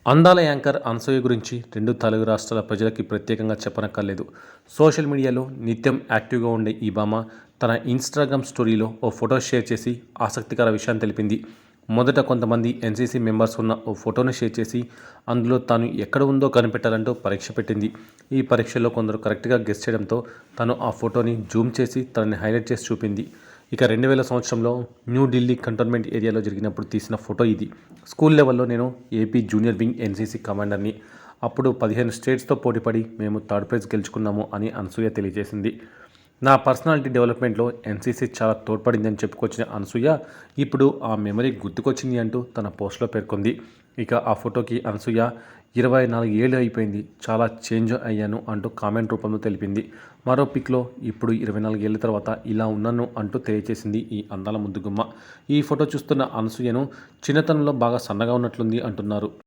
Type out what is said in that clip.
అందాల యాంకర్ అనసూయ గురించి రెండు తెలుగు రాష్ట్రాల ప్రజలకి ప్రత్యేకంగా చెప్పనక్కర్లేదు. సోషల్ మీడియాలో నిత్యం యాక్టివ్గా ఉండే ఈ భామ తన ఇన్స్టాగ్రామ్ స్టోరీలో ఓ ఫోటో షేర్ చేసి ఆసక్తికర విషయాన్ని తెలిపింది. మొదట కొంతమంది ఎన్సీసీ మెంబర్స్ ఉన్న ఓ ఫోటోను షేర్ చేసి అందులో తాను ఎక్కడ ఉందో కనిపెట్టాలంటూ పరీక్ష పెట్టింది. ఈ పరీక్షలో కొందరు కరెక్ట్గా గెస్ చేయడంతో తను ఆ ఫోటోని జూమ్ చేసి తనని హైలైట్ చేసి చూపింది. ఇక 2000 సంవత్సరంలో న్యూఢిల్లీ కంటోన్మెంట్ ఏరియాలో జరిగినప్పుడు తీసిన ఫోటో ఇది. స్కూల్ లెవెల్లో నేను ఏపీ జూనియర్ వింగ్ ఎన్సీసీ కమాండర్ని. అప్పుడు 15 స్టేట్స్తో పోటీపడి మేము థర్డ్ ప్రైజ్ గెలుచుకున్నాము అని అనసూయ తెలియజేసింది. నా పర్సనాలిటీ డెవలప్మెంట్లో ఎన్సీసీ చాలా తోడ్పడిందని చెప్పుకొచ్చిన అనసూయ ఇప్పుడు ఆ మెమరీ గుర్తుకొచ్చింది అంటూ తన పోస్ట్లో పేర్కొంది. ఇక ఆ ఫోటోకి అనసూయ 24 ఏళ్ళు అయిపోయింది, చాలా చేంజ్ అయ్యాను అంటూ కామెంట్ రూపంలో తెలిపింది. మరో పిక్లో ఇప్పుడు 24 ఏళ్ల తర్వాత ఇలా ఉన్నాను అంటూ తెలియజేసింది ఈ అందాల ముద్దుగుమ్మ. ఈ ఫోటో చూస్తున్న అనసూయను చిన్నతనంలో బాగా సన్నగా ఉన్నట్లుంది అంటున్నారు.